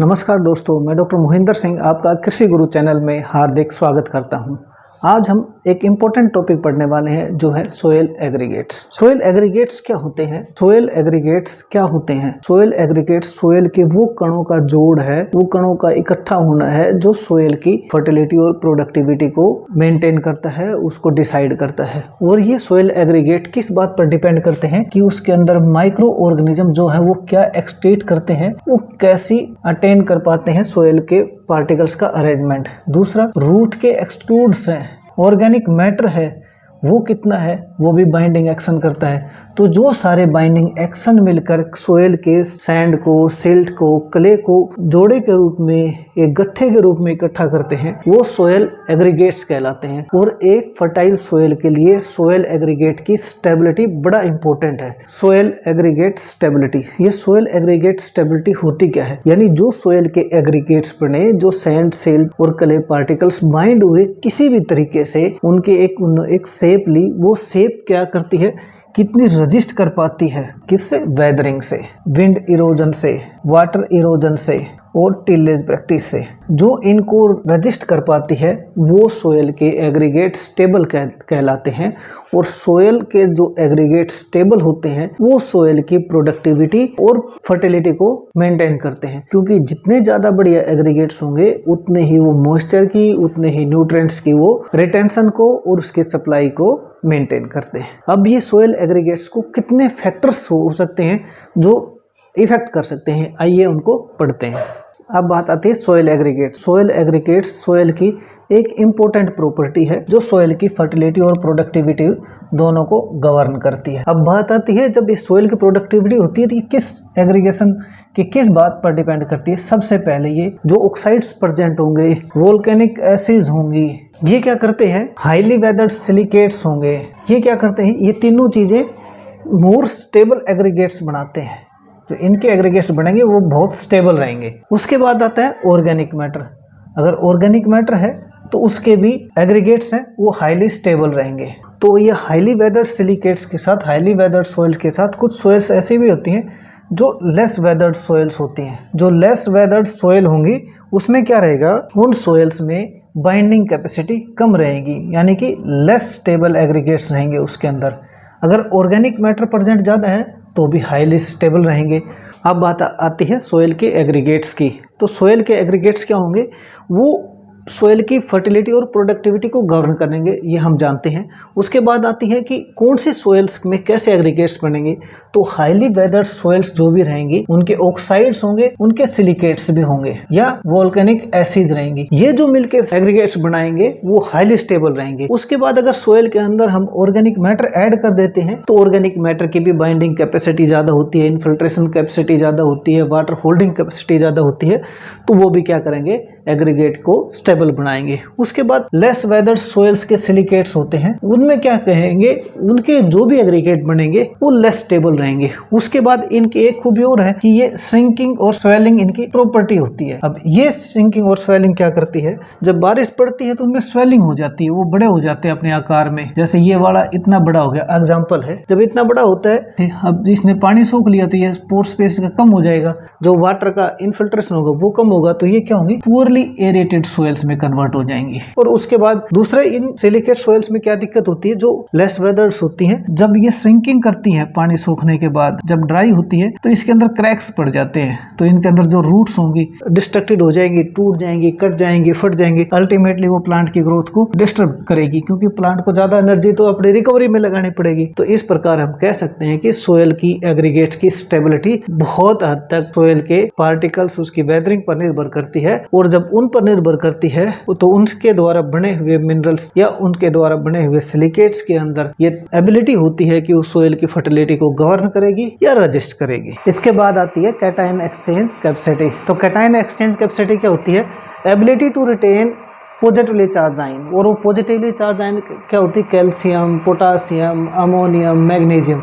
नमस्कार दोस्तों, मैं डॉक्टर मोहिंदर सिंह आपका कृषि गुरु चैनल में हार्दिक स्वागत करता हूं। आज हम एक इम्पोर्टेंट टॉपिक पढ़ने वाले हैं जो है सोयल एग्रीगेट्स। सोयल एग्रीगेट्स क्या होते हैं? सोयल एग्रीगेट्स क्या होते हैं? सोयल एग्रीगेट्स सोयल के वो कणों का जोड़ है, वो कणों का इकट्ठा होना है जो सोयल की फर्टिलिटी और प्रोडक्टिविटी को मेंटेन करता है, उसको डिसाइड करता है। और ये सोयल एग्रीगेट किस बात पर डिपेंड करते हैं कि उसके अंदर माइक्रो ऑर्गेनिज्म जो है वो क्या एक्सट्रैक्ट करते हैं, वो कैसी अटेन कर पाते हैं सोयल के पार्टिकल्स का अरेंजमेंट। दूसरा, रूट के एक्सट्रूड्स हैं, ऑर्गेनिक मैटर है वो कितना है, वो भी बाइंडिंग एक्शन करता है। तो जो सारे बाइंडिंग एक्शन मिलकर सोयल के सैंड को, सिल्ट को, क्ले को जोड़े के रूप में, एक गट्ठे के रूप में इकट्ठा करते हैं, वो सोयल एग्रीगेट्स कहलाते हैं। और एक फर्टाइल सोयल के लिए सोयल एग्रीगेट की स्टेबिलिटी बड़ा इंपॉर्टेंट है। सोयल एग्रीगेट स्टेबिलिटी, ये सोयल एग्रीगेट स्टेबिलिटी होती क्या है? यानी जो सोयल के एग्रीगेट्स बने, जो सैंड, सिल्ट और क्ले पार्टिकल्स बाइंड हुए किसी भी तरीके से, उनके एक शेप ली, वो शेप क्या करती है, कितनी रजिस्ट कर पाती है, किससे? वेदरिंग से, विंड इरोजन से, वाटर इरोजन से और टिलेज प्रैक्टिस से। जो इनको रजिस्ट कर पाती है वो सोयल के एग्रीगेट स्टेबल कहलाते हैं। और सोयल के जो एग्रीगेट स्टेबल होते हैं वो सोयल की प्रोडक्टिविटी और फर्टिलिटी को मेंटेन करते हैं, क्योंकि जितने ज़्यादा बढ़िया एग्रीगेट्स होंगे उतने ही वो मॉइस्चर की, उतने ही न्यूट्रिएंट्स की वो रिटेंशन को और उसके सप्लाई को मेंटेन करते हैं। अब ये सोयल एग्रीगेट्स को कितने फैक्टर्स हो सकते हैं जो इफेक्ट कर सकते हैं, आइए उनको पढ़ते हैं। अब बात आती है soil aggregate. Soil aggregates soil की एक इम्पोर्टेंट प्रॉपर्टी है जो सोयल की फर्टिलिटी और प्रोडक्टिविटी दोनों को गवर्न करती है। अब बात आती है, जब इस सोयल की प्रोडक्टिविटी होती है तो ये किस एग्रीगेशन की किस बात पर डिपेंड करती है? सबसे पहले ये जो ऑक्साइड्स प्रेजेंट होंगे, वोल्केनिक एसिड्स होंगी, ये क्या करते हैं? हाईली वेदर्ड सिलिकेट्स होंगे, ये क्या करते हैं? ये तीनों चीजें मोर स्टेबल एग्रीगेट्स बनाते हैं। जो इनके एग्रीगेट्स बनेंगे वो बहुत स्टेबल रहेंगे। उसके बाद आता है ऑर्गेनिक मैटर। अगर ऑर्गेनिक मैटर है तो उसके भी एग्रीगेट्स हैं वो हाईली स्टेबल रहेंगे। तो ये हाईली वेदर्ड सिलिकेट्स के साथ, हाईली वेदर्ड सॉइल्स के साथ कुछ सॉइल्स ऐसी भी होती हैं जो लेस वेदर्ड सॉइल्स होती हैं। जो लेस वेदर्ड सॉइल होंगी उसमें क्या रहेगा? उन सॉइल्स में बाइंडिंग कैपेसिटी कम रहेगी, यानी कि लेस स्टेबल एग्रीगेट्स रहेंगे उसके अंदर। अगर ऑर्गेनिक मैटर प्रेजेंट ज़्यादा है तो भी हाईली स्टेबल रहेंगे। अब बात आती है सोयल के एग्रीगेट्स की। तो सोयल के एग्रीगेट्स क्या होंगे? वो सोयल की फर्टिलिटी और प्रोडक्टिविटी को गवर्न करेंगे, ये हम जानते हैं। उसके बाद आती है कि कौन सी सोइल्स में कैसे एग्रीगेट्स बनेंगे। तो हाईली वेदर्ड सोइल्स जो भी रहेंगी उनके ऑक्साइड्स होंगे, उनके सिलिकेट्स भी होंगे या वोल्केनिक एसिड रहेंगी। ये जो मिलकर एग्रीगेट्स बनाएंगे वो हाईली स्टेबल रहेंगे। उसके बाद अगर सोयल के अंदर हम ऑर्गेनिक मैटर ऐड कर देते हैं तो ऑर्गेनिक मैटर की भी बाइंडिंग कैपेसिटी ज़्यादा होती है, इन्फिल्ट्रेशन कैपेसिटी ज़्यादा होती है, वाटर होल्डिंग कैपेसिटी ज़्यादा होती है, तो वो भी क्या करेंगे? एग्रीगेट को स्टेबल बनाएंगे। उसके बाद लेस वेदर्ड सोइल्स के सिलिकेट्स होते हैं, उनमें क्या कहेंगे? उनके जो भी एग्रीगेट बनेंगे वो लेस स्टेबल रहेंगे। उसके बाद इनकी एक खूबी और है कि ये श्रिंकिंग और स्वेलिंग इनकी प्रॉपर्टी होती है। अब ये श्रिंकिंग और स्वेलिंग क्या करती है? जब बारिश पड़ती है तो उनमें स्वेलिंग हो जाती है, वो बड़े हो जाते हैं अपने आकार में। जैसे ये वाला इतना बड़ा हो गया, एग्जाम्पल है। जब इतना बड़ा होता है, अब इसने पानी सोख लिया तो ये पोर स्पेस का कम हो जाएगा, जो वाटर का इन्फिल्ट्रेशन होगा वो कम होगा, तो ये क्या होंगी? पुअरली एरेटेड सोइल्स में कन्वर्ट हो जाएंगी। और उसके बाद दूसरे इन सिलिकेट सोइल्स में क्या दिक्कत होती है? जो लेस वेदर्स होती हैं, जब ये श्रिंकिंग करती हैं पानी सूखने के बाद, जब ड्राई होती है तो इसके अंदर क्रैक्स पड़ जाते हैं। तो इनके अंदर जो रूट्स होंगी डिस्ट्रक्टेड हो जाएंगी, टूट जाएंगी, कट जाएंगी, फट जाएंगी। अल्टीमेटली वो प्लांट की ग्रोथ को डिस्टर्ब करेगी, क्योंकि प्लांट को ज्यादा एनर्जी तो अपनी रिकवरी में लगानी पड़ेगी। तो इस प्रकार हम कह सकते हैं कि सोयल की एग्रीगेट्स की स्टेबिलिटी बहुत हद तक सोयल के पार्टिकल्स, उसकी वेदरिंग पर निर्भर करती है। और जब उन पर निर्भर करती है तो उनके द्वारा बने हुए मिनरल्स या उनके द्वारा बने हुए सिलिकेट्स के अंदर ये एबिलिटी होती है कि उस सोइल की फर्टिलिटी को गवर्न करेगी या रजिस्ट करेगी। इसके बाद आती है कैटायन एक्सचेंज कैपेसिटी। तो कैटायन एक्सचेंज कैपेसिटी क्या होती है? Ability to retain positively charge ion. और वो पॉजिटिवली चार्ज आयन क्या होती है? Calcium, potassium, ammonium, magnesium.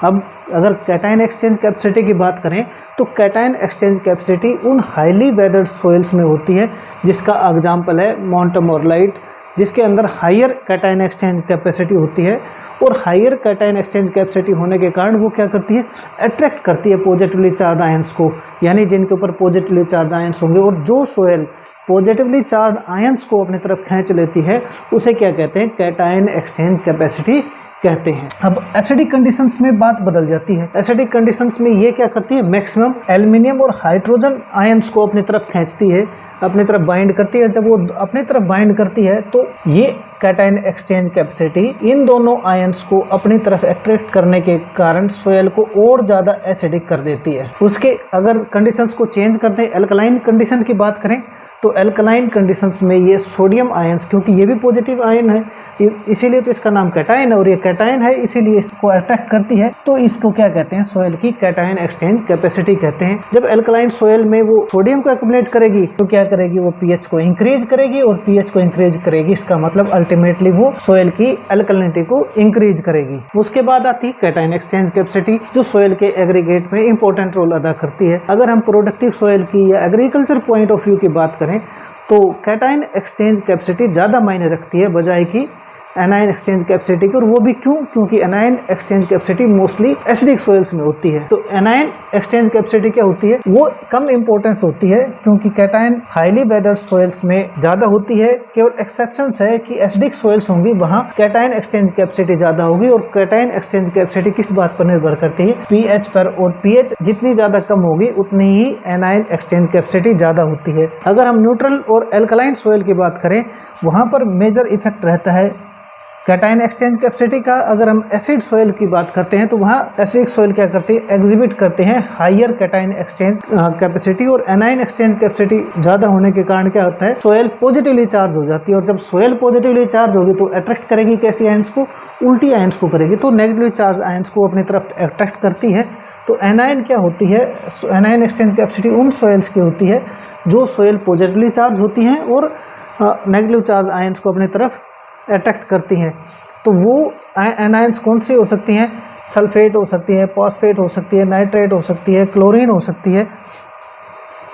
अब अगर कैटायन एक्सचेंज कैपेसिटी की बात करें तो कैटायन एक्सचेंज कैपेसिटी उन हाईली वेदर्ड सोइल्स में होती है, जिसका एग्जाम्पल है मोंटमोरलाइट, जिसके अंदर हायर कैटायन एक्सचेंज कैपेसिटी होती है, और हायर कैटायन एक्सचेंज कैपेसिटी होने के कारण वो क्या करती है, अट्रैक्ट करती है पॉजिटिवली चार्ज आयंस को, यानी जिनके ऊपर पॉजिटिवली चार्ज आयंस होंगे। और जो सोयल पॉजिटिवली चार्ज आयंस को अपनी तरफ खींच लेती है उसे क्या कहते हैं, कैटायन एक्सचेंज कैपेसिटी कहते हैं। अब एसिडिक कंडीशंस में बात बदल जाती है। एसिडिक कंडीशंस में ये क्या करती है, मैक्सिमम एल्युमिनियम और हाइड्रोजन आयंस को अपनी तरफ खींचती है, अपनी तरफ बाइंड करती है। जब वो अपनी तरफ बाइंड करती है तो ये कैटायन एक्सचेंज कैपेसिटी इन दोनों आयंस को अपनी तरफ अट्रैक्ट करने के कारण सोयल को और ज़्यादा एसिडिक कर देती है। उसके अगर कंडीशंस को चेंज करते हैं, एल्कलाइन कंडीशन की बात करें तो एल्कलाइन कंडीशंस में ये सोडियम आयंस, क्योंकि ये भी पॉजिटिव आयन है इसीलिए तो इसका नाम कैटायन है, और ये कैटायन है इसीलिए इसको अट्रैक्ट करती है, तो इसको क्या कहते हैं, सोयल की कैटायन एक्सचेंज कैपेसिटी कहते हैं। जब एल्कलाइन सोयल में वो सोडियम को एक्युमुलेट करेगी तो क्या करेगी, वो पीएच को इंक्रीज करेगी, और पीएच को इंक्रीज करेगी इसका मतलब अल्टीमेटली वो सोयल की एल्कलिनिटी को इंक्रीज करेगी। उसके बाद आती है कैटायन एक्सचेंज कैपेसिटी, जो सोयल के एग्रीगेट में इंपॉर्टेंट रोल अदा करती है। अगर हम प्रोडक्टिव सोयल की या एग्रीकल्चर पॉइंट ऑफ व्यू की बात करें तो कैटायन एक्सचेंज कैपेसिटी ज़्यादा मायने रखती है बजाय कि एनायन एक्सचेंज कैपेसिटी की। और वो भी क्यों, क्योंकि anion exchange capacity mostly acidic soils में होती है। तो एनायन एक्सचेंज कैपेसिटी क्या होती है, वो कम इंपॉर्टेंस होती है क्योंकि कैटायन हाईली वेदर्ड सोइल्स में ज़्यादा होती है। केवल एक्सेप्शंस है कि एसिडिक सोइल्स होंगी वहाँ कैटायन एक्सचेंज कैपेसिटी ज़्यादा होगी। और कैटायन एक्सचेंज कैपेसिटी किस बात पर निर्भर करती है, पीएच पर, और पीएच जितनी ज़्यादा कम होगी उतनी ही एनायन एक्सचेंज कैपेसिटी ज़्यादा होती है। अगर हम न्यूट्रल और एल्कलाइन सोइल की बात करें वहाँ पर मेजर इफेक्ट रहता है कैटायन एक्सचेंज कैपेसिटी का। अगर हम एसिड सोइल की बात करते हैं तो वहाँ एसिडिक सोइल क्या करते हैं, एग्जिबिट करते हैं हायर कैटायन एक्सचेंज कैपेसिटी, और एनायन एक्सचेंज कैपेसिटी ज़्यादा होने के कारण क्या होता है, सोइल पॉजिटिवली चार्ज हो जाती है। और जब सोइल पॉजिटिवली चार्ज होगी तो अट्रैक्ट करेगी कैसी आयंस को, उल्टी आयंस को करेगी, तो नेगेटिवली चार्ज आयंस को अपनी तरफ अट्रैक्ट करती है। तो एनायन क्या होती है, एनायन एक्सचेंज कैपेसिटी उन सोइल्स की होती है जो सोइल पॉजिटिवली चार्ज होती हैं और नेगेटिव चार्ज आयंस को अपनी तरफ अट्रैक्ट करती हैं। तो वो एनायंस कौन सी हो सकती हैं, सल्फेट हो सकती है, फॉस्फेट हो सकती है, नाइट्रेट हो सकती है, क्लोरीन हो सकती है।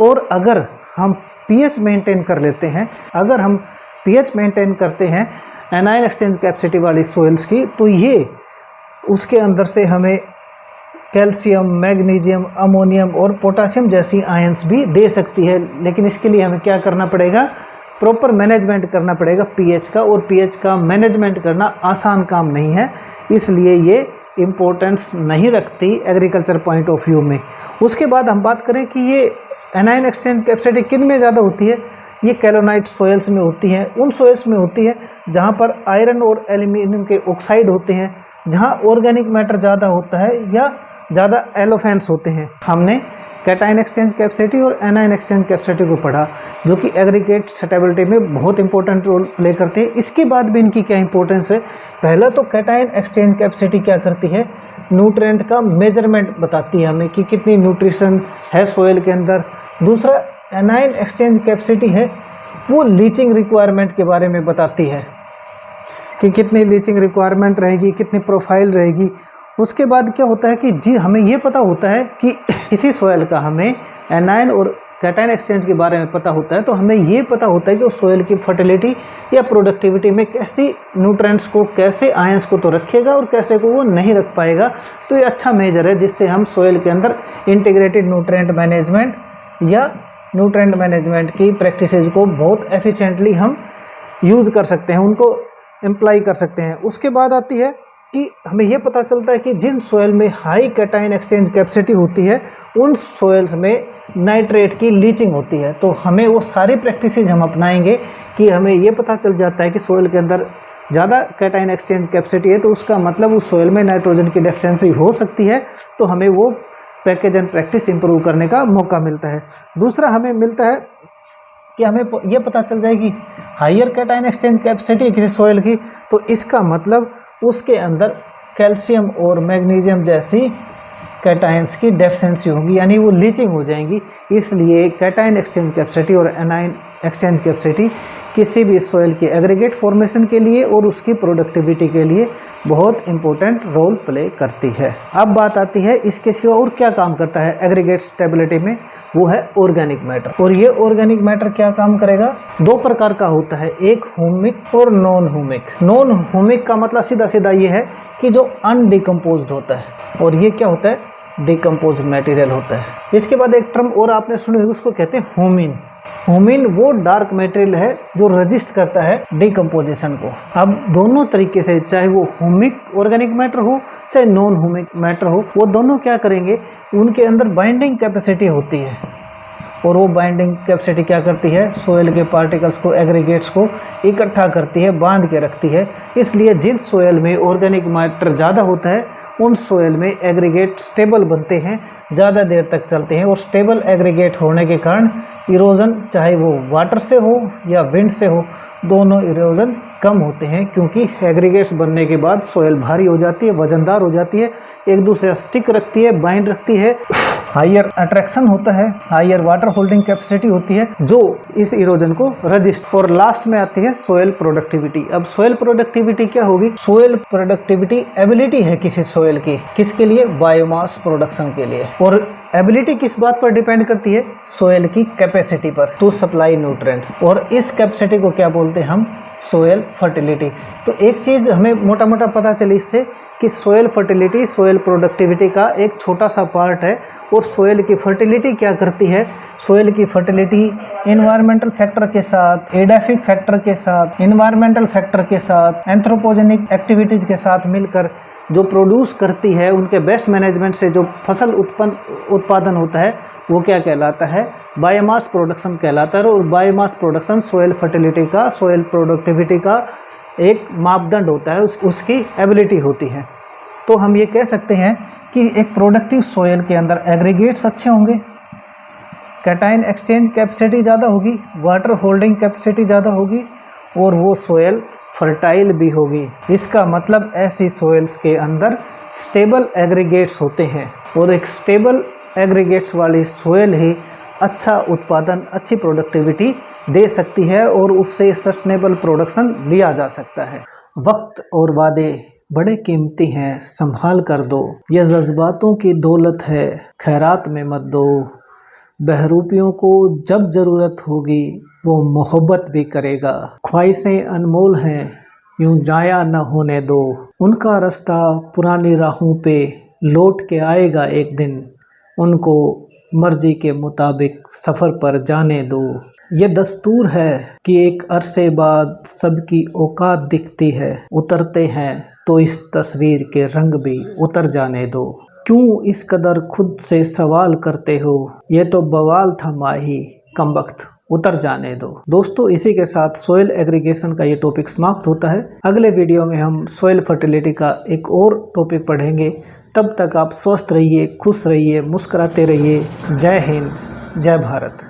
और अगर हम पीएच मेंटेन कर लेते हैं, अगर हम पीएच मेंटेन करते हैं एनायन एक्सचेंज कैपेसिटी वाली सोइल्स की, तो ये उसके अंदर से हमें कैल्शियम, मैग्नीशियम, अमोनियम और पोटासियम जैसी आयंस भी दे सकती है। लेकिन इसके लिए हमें क्या करना पड़ेगा, प्रॉपर मैनेजमेंट करना पड़ेगा पीएच का, और पीएच का मैनेजमेंट करना आसान काम नहीं है, इसलिए ये इम्पोर्टेंस नहीं रखती एग्रीकल्चर पॉइंट ऑफ व्यू में। उसके बाद हम बात करें कि ये एनायन एक्सचेंज कैपेसिटी किन में ज़्यादा होती है, ये कैलोनाइट सोइल्स में होती है, उन सोइल्स में होती है जहाँ पर आयरन और एल्यूमिनियम के ऑक्साइड होते हैं, जहाँ ऑर्गेनिक मैटर ज़्यादा होता है या ज़्यादा एलोफेंस होते हैं। हमने कैटायन एक्सचेंज कैपेसिटी और एनायन एक्सचेंज कैपेसिटी को पढ़ा, जो कि एग्रीगेट स्टेबिलिटी में बहुत इंपॉर्टेंट रोल प्ले करते हैं। इसके बाद भी इनकी क्या इंपॉर्टेंस है, पहला तो कैटायन एक्सचेंज कैपेसिटी क्या करती है, न्यूट्रिएंट का मेजरमेंट बताती है हमें कि कितनी न्यूट्रिशन है सोइल के अंदर। दूसरा एनायन एक्सचेंज कैपेसिटी है वो लीचिंग रिक्वायरमेंट के बारे में बताती है कि कितनी लीचिंग रिक्वायरमेंट रहेगी, कितनी प्रोफाइल रहेगी। उसके बाद क्या होता है कि जी हमें ये पता होता है कि किसी सोयल का हमें एनायन और कैटायन एक्सचेंज के बारे में पता होता है, तो हमें ये पता होता है कि उस सोयल की फर्टिलिटी या प्रोडक्टिविटी में कैसी न्यूट्रिएंट्स को, कैसे आयंस को तो रखेगा और कैसे को वो नहीं रख पाएगा। तो ये अच्छा मेजर है जिससे हम सोयल के अंदर इंटीग्रेटेड न्यूट्रिएंट मैनेजमेंट या न्यूट्रिएंट मैनेजमेंट की प्रैक्टिसेस को बहुत एफिशिएंटली हम यूज़ कर सकते हैं, उनको एम्प्लाई कर सकते हैं। उसके बाद आती है कि हमें यह पता चलता है कि जिन सोयल में हाई कैटायन एक्सचेंज कैपेसिटी होती है उन सोयल्स में नाइट्रेट की लीचिंग होती है। तो हमें वो सारी प्रैक्टिसेस हम अपनाएंगे कि हमें ये पता चल जाता है कि सोयल के अंदर ज़्यादा कैटायन एक्सचेंज कैपेसिटी है, तो उसका मतलब उस सोयल में नाइट्रोजन की डेफिशिएंसी हो सकती है, तो हमें वो पैकेज एंड प्रैक्टिस इंप्रूव करने का मौका मिलता है। दूसरा हमें मिलता है कि हमें ये पता चल जाएगी हायर कैटायन एक्सचेंज कैपेसिटी किसी सोयल की, तो इसका मतलब उसके अंदर कैल्शियम और मैग्नीशियम जैसी कैटायंस की डेफिशिएंसी होगी, यानी वो लीचिंग हो जाएंगी। इसलिए कैटायन एक्सचेंज कैपेसिटी और एनायन एक्सचेंज कैपेसिटी किसी भी सॉइल के एग्रीगेट फॉर्मेशन के लिए और उसकी प्रोडक्टिविटी के लिए बहुत इंपॉर्टेंट रोल प्ले करती है। अब बात आती है इसके सिवा और क्या काम करता है एग्रीगेट स्टेबिलिटी में, वो है ऑर्गेनिक मैटर। और ये ऑर्गेनिक मैटर क्या काम करेगा, दो प्रकार का होता है, एक ह्यूमिक और नॉन ह्यूमिक। नॉन ह्यूमिक का मतलब सीधा सीधा ये है कि जो अनडिकम्पोज्ड होता है, और ये क्या होता है, डिकम्पोज्ड मटेरियल होता है। इसके बाद एक टर्म और आपने सुनी होगी, उसको कहते हैं ह्यूमिन। ह्यूमिन वो डार्क मटेरियल है जो रजिस्ट करता है डिकम्पोजिशन को। अब दोनों तरीके से, चाहे वो ह्यूमिक ऑर्गेनिक मैटर हो चाहे नॉन ह्यूमिक मैटर हो, वो दोनों क्या करेंगे, उनके अंदर बाइंडिंग कैपेसिटी होती है। और वो बाइंडिंग कैपेसिटी क्या करती है, सोयल के पार्टिकल्स को, एग्रीगेट्स को इकट्ठा करती है, बांध के रखती है। इसलिए जिन सोयल में ऑर्गेनिक मैटर ज़्यादा होता है उन सोयल में एग्रीगेट स्टेबल बनते हैं, ज़्यादा देर तक चलते हैं। और स्टेबल एग्रीगेट होने के कारण इरोजन, चाहे वो वाटर से हो या विंड से हो, दोनों इरोजन कम होते हैं, क्योंकि एग्रीगेट्स बनने के बाद सोयल भारी हो जाती है, वजनदार हो जाती है, एक दूसरे स्टिक रखती है, बाइंड रखती है, हायर अट्रैक्शन होता है, हायर वाटर होल्डिंग कैपेसिटी होती है जो इस इरोजन को रजिस्ट। और लास्ट में आती है सोयल प्रोडक्टिविटी। अब सोयल प्रोडक्टिविटी क्या होगी, सोयल प्रोडक्टिविटी एबिलिटी है किसी सोयल की, किसके लिए, बायोमास प्रोडक्शन के लिए। और एबिलिटी किस बात पर डिपेंड करती है, सोयल की कैपेसिटी पर टू सप्लाई न्यूट्रिएंट्स। और इस कैपेसिटी को क्या बोलते हैं हम, सोयल फर्टिलिटी। तो एक चीज़ हमें मोटा मोटा पता चली इससे कि सोयल फर्टिलिटी सोयल प्रोडक्टिविटी का एक छोटा सा पार्ट है। और सोयल की फर्टिलिटी क्या करती है, सोयल की फर्टिलिटी इन्वायरमेंटल फैक्टर के साथ, एडाफिक फैक्टर के साथ, इन्वायरमेंटल फैक्टर के साथ, एंथ्रोपोजेनिक एक्टिविटीज़ के साथ मिलकर जो प्रोड्यूस करती है, उनके बेस्ट मैनेजमेंट से जो फसल उत्पादन होता है, वो क्या कहलाता है, बायोमास प्रोडक्शन कहलाता है। और बायोमास प्रोडक्शन सोयल फर्टिलिटी का, सोयल प्रोडक्टिविटी का एक मापदंड होता है, उसकी एबिलिटी होती है। तो हम ये कह सकते हैं कि एक प्रोडक्टिव सोयल के अंदर एग्रीगेट्स अच्छे होंगे, कैटायन एक्सचेंज कैपेसिटी ज़्यादा होगी, वाटर होल्डिंग कैपेसिटी ज़्यादा होगी, और वो सोयल फर्टाइल भी होगी। इसका मतलब ऐसी सोयल्स के अंदर स्टेबल एग्रीगेट्स होते हैं, और एक स्टेबल एग्रीगेट्स वाली सोयल ही अच्छा उत्पादन, अच्छी प्रोडक्टिविटी दे सकती है, और उससे सस्टेनेबल प्रोडक्शन लिया जा सकता है। वक्त और वादे बड़े कीमती हैं, संभाल कर दो, यह जज्बातों की दौलत है, खैरात में मत दो। बहरूपियों को जब ज़रूरत होगी वो मोहब्बत भी करेगा, ख्वाहिशें अनमोल हैं, यूं जाया न होने दो। उनका रास्ता पुरानी राहों पे लौट के आएगा एक दिन, उनको मर्जी के मुताबिक सफ़र पर जाने दो। ये दस्तूर है कि एक अरसे बाद सबकी औकात दिखती है, उतरते हैं तो इस तस्वीर के रंग भी उतर जाने दो। क्यों इस कदर खुद से सवाल करते हो, ये तो बवाल था माही, कमबख्त उतर जाने दो। दोस्तों, इसी के साथ सोयल एग्रीगेशन का ये टॉपिक समाप्त होता है। अगले वीडियो में हम सोयल फर्टिलिटी का एक और टॉपिक पढ़ेंगे। तब तक आप स्वस्थ रहिए, खुश रहिए, मुस्कुराते रहिए। जय हिंद, जय भारत।